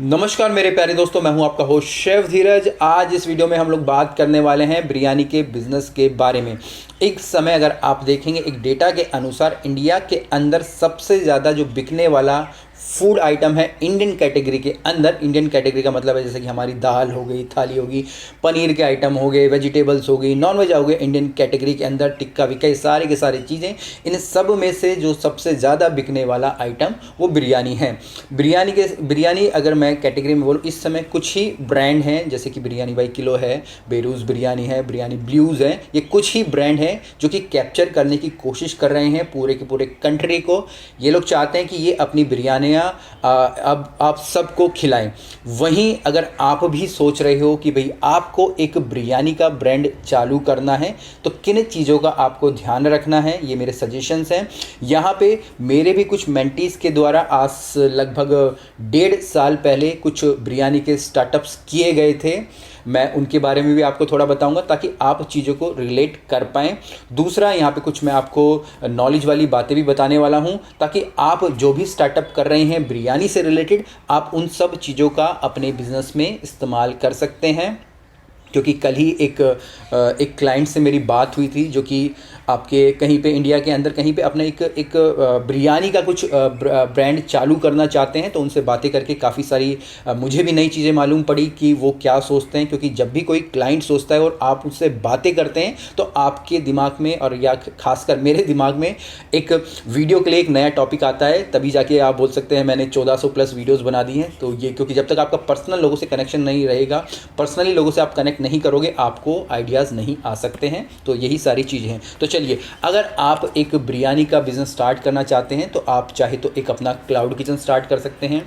नमस्कार मेरे प्यारे दोस्तों, मैं हूं आपका होस्ट शेफ धीरज। आज इस वीडियो में हम लोग बात करने वाले हैं बिरयानी के बिजनेस के बारे में। एक समय अगर आप देखेंगे, एक डेटा के अनुसार इंडिया के अंदर सबसे ज़्यादा जो बिकने वाला फूड आइटम है इंडियन कैटेगरी के अंदर। इंडियन कैटेगरी का मतलब है जैसे कि हमारी दाल हो गई, थाली होगी, पनीर के आइटम हो गए, वेजिटेबल्स हो गई, नॉन वेज हो गए। इंडियन कैटेगरी के अंदर टिक्का विक्का, ये सारे के सारी चीज़ें, इन सब में से जो सबसे ज़्यादा बिकने वाला आइटम वो बिरयानी है। बिरयानी अगर मैं कैटेगरी में बोलूँ, इस समय कुछ ही ब्रांड हैं, जैसे कि बिरयानी बाई किलो है, बेरूज़ बिरयानी है, बिरयानी ब्लूज़ है। ये कुछ ही ब्रांड हैं जो कि कैप्चर करने की कोशिश कर रहे हैं पूरे के पूरे कंट्री को। ये लोग चाहते हैं कि ये अपनी बिरयानियाँ अब आप सबको खिलाएं। वहीं अगर आप भी सोच रहे हो कि भाई आपको एक बिरयानी का ब्रांड चालू करना है, तो किन चीज़ों का आपको ध्यान रखना है, ये मेरे सजेशंस हैं। यहाँ पे मेरे भी कुछ मेंटीज़ के द्वारा आज लगभग 1.5 साल पहले कुछ बिरयानी के स्टार्टअप्स किए गए थे। मैं उनके बारे में भी आपको थोड़ा बताऊंगा ताकि आप चीज़ों को रिलेट कर पाएँ। दूसरा, यहाँ पे कुछ मैं आपको नॉलेज वाली बातें भी बताने वाला हूँ ताकि आप जो भी स्टार्टअप कर रहे हैं बिरयानी से रिलेटेड, आप उन सब चीज़ों का अपने बिजनेस में इस्तेमाल कर सकते हैं। क्योंकि कल ही एक क्लाइंट से मेरी बात हुई थी जो कि आपके कहीं पे इंडिया के अंदर कहीं पे अपने एक बिरयानी का कुछ ब्रांड चालू करना चाहते हैं। तो उनसे बातें करके काफ़ी सारी मुझे भी नई चीज़ें मालूम पड़ी कि वो क्या सोचते हैं। क्योंकि जब भी कोई क्लाइंट सोचता है और आप उससे बातें करते हैं तो आपके दिमाग में, और या खासकर मेरे दिमाग में, एक वीडियो के लिए एक नया टॉपिक आता है। तभी जाके आप बोल सकते हैं मैंने 1400+ वीडियोज़ बना दी हैं। तो ये क्योंकि जब तक आपका पर्सनल लोगों से कनेक्शन नहीं रहेगा, पर्सनली लोगों से आप कनेक्ट नहीं करोगे, आपको आइडियाज़ नहीं आ सकते हैं। तो यही सारी चीज़ें हैं। तो चलिए, अगर आप एक बिरयानी का बिज़नेस स्टार्ट करना चाहते हैं तो आप चाहे तो एक अपना क्लाउड किचन स्टार्ट कर सकते हैं,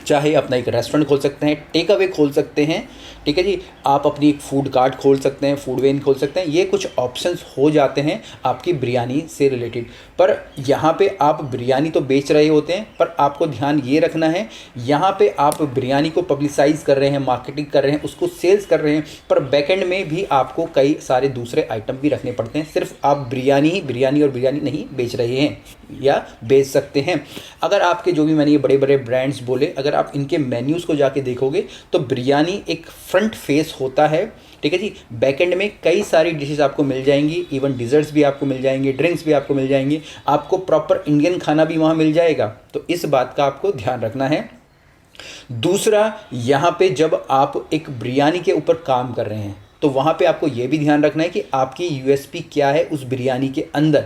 चाहे अपना एक रेस्टोरेंट खोल सकते हैं, टेक अवे खोल सकते हैं, ठीक है जी। आप अपनी एक फूड कार्ट खोल सकते हैं, फूड वेन खोल सकते हैं। ये कुछ ऑप्शंस हो जाते हैं आपकी बिरयानी से रिलेटेड। पर यहाँ पे आप बिरयानी तो बेच रहे होते हैं, पर आपको ध्यान ये रखना है, यहाँ पे आप बिरयानी को पब्लिसाइज कर रहे हैं, मार्केटिंग कर रहे हैं, उसको सेल्स कर रहे हैं, पर बैकएंड में भी आपको कई सारे दूसरे आइटम भी रखने पड़ते हैं। सिर्फ आप बिरयानी और बिरयानी नहीं बेच रहे हैं या बेच सकते हैं। अगर आपके जो भी मैंने ये बड़े बड़े ब्रांड्स बोले, अगर आप इनके मेन्यूज़ को जाके देखोगे तो बिरयानी एक फ्रंट फेस होता है, ठीक है जी। बैकएंड में कई सारी डिशेस आपको मिल जाएंगी, इवन डिज़र्ट्स भी आपको मिल जाएंगे, ड्रिंक्स भी आपको मिल जाएंगे, आपको प्रॉपर इंडियन खाना भी वहाँ मिल जाएगा। तो इस बात का आपको ध्यान रखना है। दूसरा, यहाँ पे जब आप एक बिरयानी के ऊपर काम कर रहे हैं तो वहाँ पे आपको ये भी ध्यान रखना है कि आपकी यूएसपी क्या है उस बिरयानी के अंदर।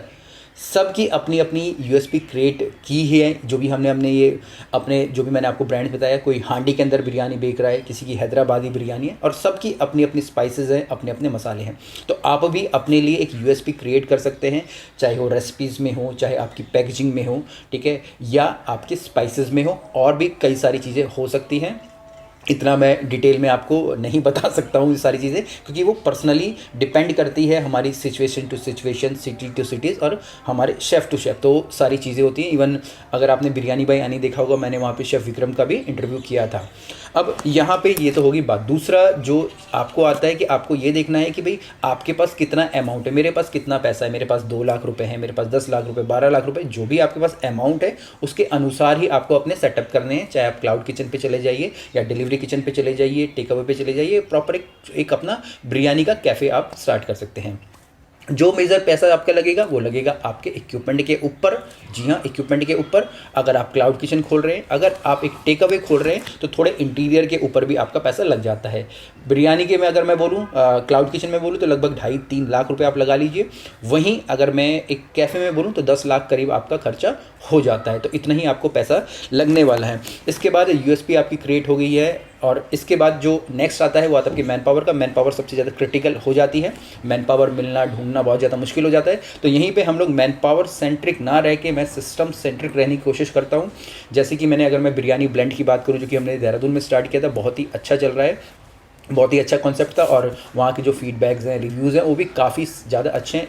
सबकी अपनी अपनी यूएसपी क्रिएट की है। जो भी जो भी मैंने आपको ब्रांड बताया, कोई हांडी के अंदर बिरयानी बेच रहा है, किसी की हैदराबादी बिरयानी है, और सबकी अपनी अपनी स्पाइसेस हैं, अपने अपने मसाले हैं। तो आप भी अपने लिए एक यूएसपी क्रिएट कर सकते हैं, चाहे वो रेसिपीज़ में हो, चाहे आपकी पैकेजिंग में हो, ठीक है, या आपके स्पाइसेस में हो, और भी कई सारी चीज़ें हो सकती हैं। इतना मैं डिटेल में आपको नहीं बता सकता हूँ ये सारी चीज़ें, क्योंकि वो पर्सनली डिपेंड करती है हमारी situation to situation, city to cities, और हमारे शेफ़ टू शेफ़। तो सारी चीज़ें होती हैं। इवन अगर आपने बिरयानी बाई अनी देखा होगा, मैंने वहाँ पे शेफ़ विक्रम का भी इंटरव्यू किया था। अब यहाँ पे ये तो होगी बात। दूसरा जो आपको आता है कि आपको ये देखना है कि भाई आपके पास कितना अमाउंट है। मेरे पास कितना पैसा है, मेरे पास 2 लाख रुपए है, मेरे पास 10 लाख रुपए, 12 लाख रुपए, जो भी आपके पास अमाउंट है उसके अनुसार ही आपको अपने सेटअप करने हैं। चाहे आप क्लाउड किचन पे चले जाइए या डिलीवरी किचन पे चले जाइए, टेक अवे पे चले जाइए, प्रॉपर एक अपना बिरयानी का कैफ़े आप स्टार्ट कर सकते हैं। जो मेजर पैसा आपका लगेगा वो लगेगा आपके इक्विपमेंट के ऊपर। जी हाँ, इक्विपमेंट के ऊपर। अगर आप क्लाउड किचन खोल रहे हैं, अगर आप एक टेक अवे खोल रहे हैं, तो थोड़े इंटीरियर के ऊपर भी आपका पैसा लग जाता है। बिरयानी के में अगर मैं बोलूँ, क्लाउड किचन में बोलूँ, तो लगभग 2.5-3 लाख रुपए आप लगा लीजिए। वहीं अगर मैं एक कैफ़े में बोलूँ तो 10 लाख करीब आपका खर्चा हो जाता है। तो इतना ही आपको पैसा लगने वाला है। इसके बाद यूएसपी आपकी क्रिएट हो गई है, और इसके बाद जो नेक्स्ट आता है वो आता है आपकी मैन पावर का। मैन पावर सबसे ज़्यादा क्रिटिकल हो जाती है। मैन पावर मिलना, ढूंढना बहुत ज़्यादा मुश्किल हो जाता है। तो यहीं पे हम लोग मैन पावर सेंट्रिक ना रह के मैं सिस्टम सेंट्रिक रहने की कोशिश करता हूँ। जैसे कि अगर मैं बिरयानी ब्लेंड की बात करूँ, जो कि हमने देहरादून में स्टार्ट किया था, बहुत ही अच्छा चल रहा है। बहुत ही अच्छा कॉन्सेप्ट था और वहाँ के जो फीडबैक्स हैं, रिव्यूज़ हैं, वो भी काफ़ी ज़्यादा अच्छे हैं।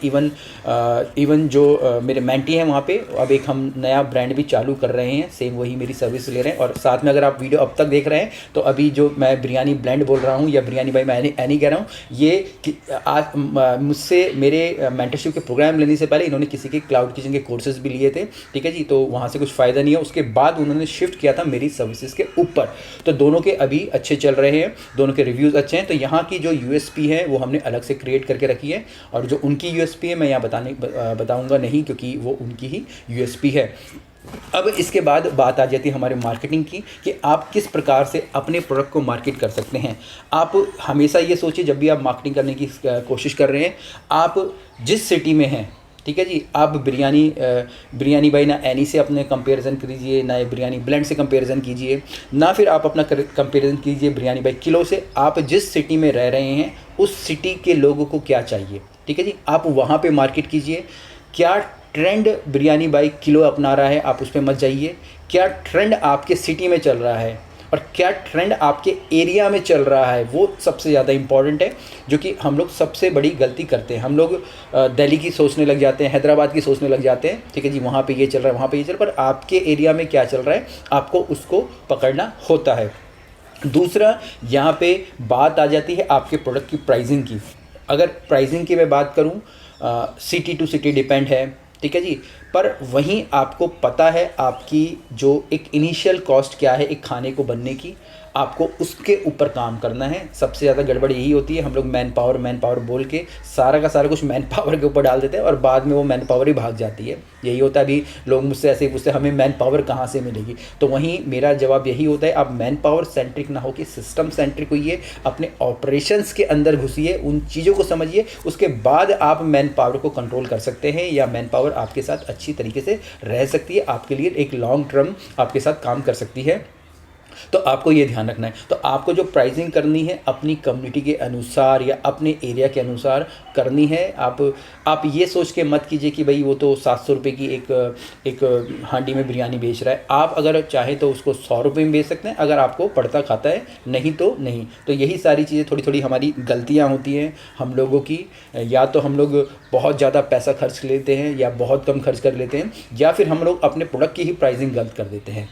इवन जो मेरे मेंटी हैं वहाँ पे, अब एक हम नया ब्रांड भी चालू कर रहे हैं, सेम वही मेरी सर्विस ले रहे हैं। और साथ में अगर आप वीडियो अब तक देख रहे हैं तो अभी जो मैं बिरयानी ब्लेंड बोल रहा हूँ या बिरयानी बाई मैं एनी कह रहा हूँ, ये आज मुझसे मेरे मेंटरशिप के प्रोग्राम लेने से पहले इन्होंने किसी के क्लाउड किचन के कोर्सेज भी लिए थे, ठीक है जी। तो वहाँ से कुछ फ़ायदा नहीं है, उसके बाद उन्होंने शिफ्ट किया था मेरी सर्विसेज के ऊपर। तो दोनों के अभी अच्छे चल रहे हैं, दोनों के रिव्यूज़ अच्छे हैं। तो यहाँ की जो यूएसपी है वो हमने अलग से क्रिएट करके रखी है, और जो उनकी यूएसपी है मैं यहाँ बताऊँगा नहीं, क्योंकि वो उनकी ही यूएसपी है। अब इसके बाद बात आ जाती है हमारे मार्केटिंग की, कि आप किस प्रकार से अपने प्रोडक्ट को मार्केट कर सकते हैं। आप हमेशा ये सोचिए जब भी आप मार्केटिंग करने की कोशिश कर रहे हैं, आप जिस सिटी में हैं, ठीक है जी, आप बिरयानी बाई ना एनी से अपने कंपैरिजन कीजिए, ना बिरयानी ब्लेंड से कंपैरिजन कीजिए, ना फिर आप अपना कंपैरिजन कीजिए बिरयानी बाई किलो से। आप जिस सिटी में रह रहे हैं उस सिटी के लोगों को क्या चाहिए, ठीक है जी, आप वहाँ पे मार्केट कीजिए। क्या ट्रेंड बिरयानी बाई किलो अपना रहा है, आप उस पर मत जाइए। क्या ट्रेंड आपके सिटी में चल रहा है और क्या ट्रेंड आपके एरिया में चल रहा है, वो सबसे ज़्यादा इम्पॉर्टेंट है। जो कि हम लोग सबसे बड़ी गलती करते हैं, हम लोग दिल्ली की सोचने लग जाते हैं, हैदराबाद की सोचने लग जाते हैं, ठीक है जी, वहाँ पे ये चल रहा है, वहाँ पे ये चल रहा है, पर आपके एरिया में क्या चल रहा है आपको उसको पकड़ना होता है। दूसरा, यहाँ पे बात आ जाती है आपके प्रोडक्ट की प्राइसिंग की। अगर प्राइसिंग की मैं बात करूँ, सिटी टू सिटी डिपेंड है, ठीक है जी, पर वहीं आपको पता है आपकी जो एक इनिशियल कॉस्ट क्या है एक खाने को बनने की, आपको उसके ऊपर काम करना है। सबसे ज़्यादा गड़बड़ यही होती है, हम लोग मैन पावर बोल के सारा का सारा कुछ मैन पावर के ऊपर डाल देते हैं और बाद में वो मैन पावर ही भाग जाती है। यही होता है, अभी लोग मुझसे ऐसे ही पूछते हैं हमें मैन पावर कहाँ से मिलेगी, तो वहीं मेरा जवाब यही होता है, आप मैन पावर सेंट्रिक ना हो कि सिस्टम सेंट्रिक होइए, अपने ऑपरेशंस के अंदर घुसिए, उन चीज़ों को समझिए, उसके बाद आप मैन पावर को कंट्रोल कर सकते हैं, या मैन पावर आपके साथ अच्छी तरीके से रह सकती है, आपके लिए एक लॉन्ग टर्म आपके साथ काम कर सकती है। तो आपको ये ध्यान रखना है। तो आपको जो प्राइसिंग करनी है अपनी कम्युनिटी के अनुसार या अपने एरिया के अनुसार करनी है। आप ये सोच के मत कीजिए कि भाई वो तो 700 रुपये की एक हांडी में बिरयानी बेच रहा है। आप अगर चाहें तो उसको 100 रुपये में बेच सकते हैं, अगर आपको पड़ता खाता है, नहीं तो नहीं। तो यही सारी चीज़ें थोड़ी थोड़ी हमारी गलतियाँ होती हैं हम लोगों की, या तो हम लोग बहुत ज़्यादा पैसा खर्च लेते हैं या बहुत कम खर्च कर लेते हैं, या फिर हम लोग अपने प्रोडक्ट की ही प्राइसिंग गलत कर देते हैं।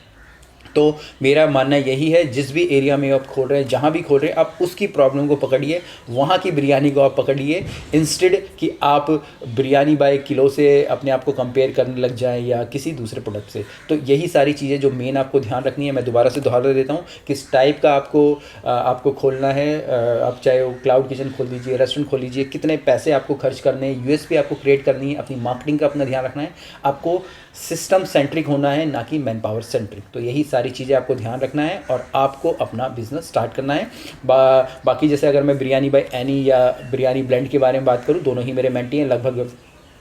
तो मेरा मानना यही है, जिस भी एरिया में आप खोल रहे हैं, जहाँ भी खोल रहे हैं, आप उसकी प्रॉब्लम को पकड़िए, वहाँ की बिरयानी को आप पकड़िए, इंस्टेड कि आप बिरयानी बाय किलो से अपने आप को कंपेयर करने लग जाएं या किसी दूसरे प्रोडक्ट से। तो यही सारी चीज़ें जो मेन आपको ध्यान रखनी है, मैं दोबारा से दोहरा देता हूँ, किस टाइप का आपको खोलना है। आप चाहे वो क्लाउड किचन खोल दीजिए, रेस्टोरेंट खोल लीजिए, कितने पैसे आपको खर्च करने हैं, यूएसपी आपको क्रिएट करनी है, अपनी मार्केटिंग का अपना ध्यान रखना है, आपको सिस्टम सेंट्रिक होना है, ना कि मैन पावर सेंट्रिक। तो यही सारी चीज़ें आपको ध्यान रखना है और आपको अपना बिजनेस स्टार्ट करना है। बाकी जैसे अगर मैं बिरयानी बाय एनी या बिरयानी ब्लेंड के बारे में बात करूँ, दोनों ही मेरे मेंटी हैं। लगभग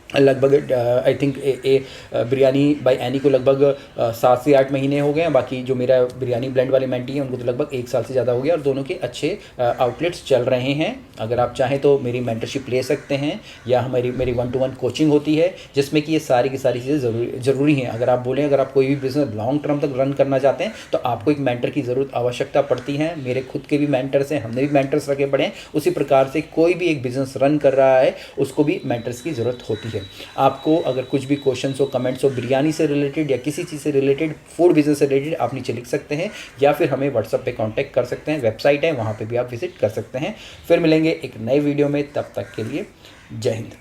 I think biryani by any को लगभग 7 से 8 महीने हो गए हैं। बाकी जो मेरा बिरयानी ब्लेंड वाले मेंटी हैं उनको तो लगभग 1 साल से ज़्यादा हो गया, और दोनों के अच्छे आउटलेट्स चल रहे हैं। अगर आप चाहें तो मेरी मेंटरशिप ले सकते हैं, या मेरी 1-to-1 कोचिंग होती है, जिसमें कि ये सारी की सारी चीज़ें ज़रूरी हैं। अगर आप बोलें, अगर आप कोई भी बिज़नेस लॉन्ग टर्म तक रन करना चाहते हैं तो आपको एक मेंटर की ज़रूरत आवश्यकता पड़ती है। मेरे खुद के भी मेंटर्स हैं, हमने भी मेंटर्स रखे पड़े हैं। उसी प्रकार से कोई भी एक बिज़नेस रन कर रहा है उसको भी मेंटर्स की ज़रूरत होती है। आपको अगर कुछ भी क्वेश्चंस हो, कमेंट्स हो, बिरयानी से रिलेटेड या किसी चीज़ से रिलेटेड, फूड बिजनेस से रिलेटेड, आप नीचे लिख सकते हैं, या फिर हमें व्हाट्सएप पे कांटेक्ट कर सकते हैं। वेबसाइट है, वहाँ पे भी आप विजिट कर सकते हैं। फिर मिलेंगे एक नए वीडियो में, तब तक के लिए जय हिंद।